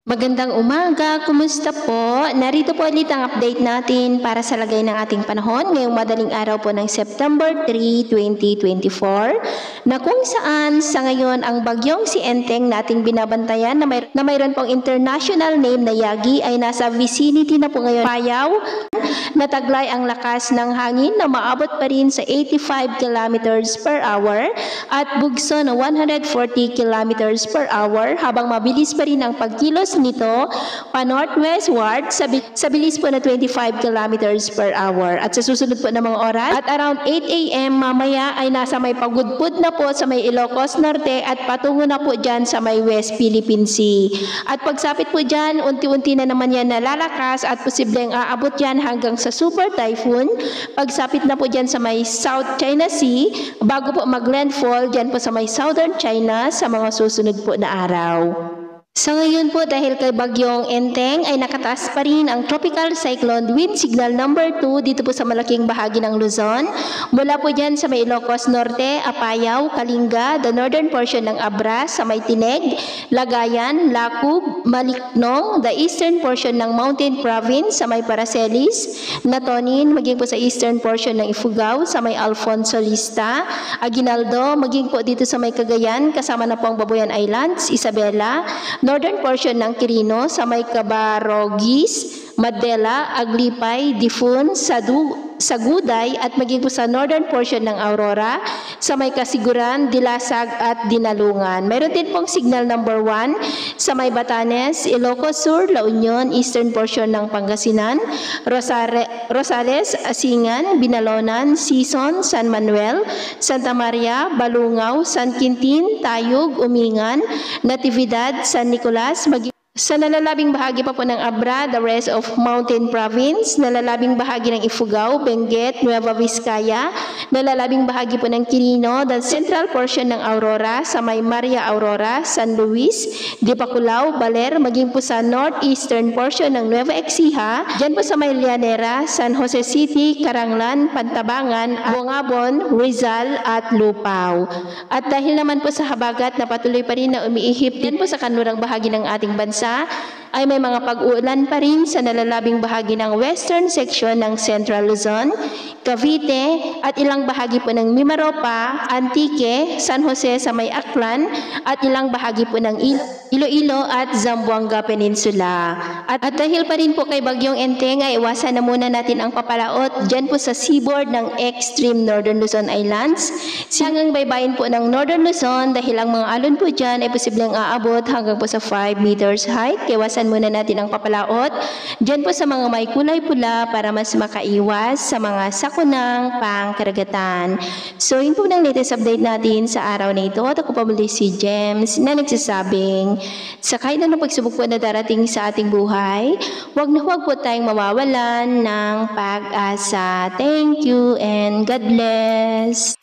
Magandang umaga, kumusta po? Narito po ulit ang update natin para sa lagay ng ating panahon ngayong madaling araw po ng September 3, 2024 na kung saan sa ngayon ang bagyong si Enteng nating binabantayan na mayroon pong international name na Yagi ay nasa vicinity na po ngayon Payao. Nataglay ang lakas ng hangin na maabot pa rin sa 85 kilometers per hour at bugso na 140 kilometers per hour habang mabilis pa rin ang pagkilos nito pa northwestward sa bilis po na 25 kilometers per hour. At sa susunod po na mga oras at around 8 a.m. mamaya ay nasa may pagudpud na po sa may Ilocos Norte at patungo na po dyan sa may West Philippine Sea. At pagsapit po dyan, unti-unti na naman yan nalalakas at posibleng aabot yan hanggang sa super typhoon. Pagsapit na po dyan sa may South China Sea bago po mag-landfall dyan po sa may Southern China sa mga susunod po na araw. Sa ngayon po dahil kay Bagyong Enteng ay nakataas pa rin ang tropical cyclone wind signal number 2 dito po sa malaking bahagi ng Luzon. Mula po dyan sa may Ilocos Norte, Apayao, Kalinga, the northern portion ng Abra, sa may Tineg, Lagayan, Lacub, Maliknong, the eastern portion ng Mountain Province sa may Paracelis, Natonin, maging po sa eastern portion ng Ifugao sa may Alfonso Lista, Aguinaldo, maging po dito sa may Cagayan kasama na po ang Babuyan Islands, Isabela, northern portion ng Quirino sa may Cabarogis, Madela, Aglipay, Difun, Saguday at maging po sa northern portion ng Aurora sa may Kasiguran, Dilasag at Dinalungan. Mayroon din pong signal number 1 sa may Batanes, Ilocos Sur, La Union, eastern portion ng Pangasinan, Rosales, Asingan, Binalonan, Sison, San Manuel, Santa Maria, Balungaw, San Quintin, Tayug, Umingan, Natividad, San Nicolas, sa nalalabing bahagi pa po ng Abra, the rest of Mountain Province, nalalabing bahagi ng Ifugao, Benguet, Nueva Vizcaya, nalalabing bahagi po ng Quirino, the central portion ng Aurora, sa may Maria Aurora, San Luis, Dipaculaw, Baler, maging po sa northeastern portion ng Nueva Ecija, dyan po sa may Llanera, San Jose City, Caranglan, Pantabangan, Bongabon, Rizal at Lupao. At dahil naman po sa habagat na patuloy pa rin na umiihip din po sa kanlurang bahagi ng ating bansa, ay may mga pag-uulan pa rin sa nalalabing bahagi ng western section ng Central Luzon, Cavite at ilang bahagi po ng Mimaropa, Antique, San Jose sa may Aklan at ilang bahagi po ng Iloilo at Zamboanga Peninsula. At dahil pa rin po kay Bagyong Enteng ay iwasan na muna natin ang papalaot dyan po sa seaboard ng extreme Northern Luzon Islands. Hanggang baybayin po ng Northern Luzon dahil ang mga alon po dyan ay posibleng aabot hanggang po sa 5 meters height. Iwasan muna natin ang papalaot dyan po sa mga may kulay pula para mas makaiwas sa mga sakunang pangkaragatan. So yun po ng latest update natin sa araw na ito. At ako pa muli si James na nagsasabing sa kahit anong pagsubok po na darating sa ating buhay, huwag na huwag po tayong mawawalan ng pag-asa. Thank you and God bless.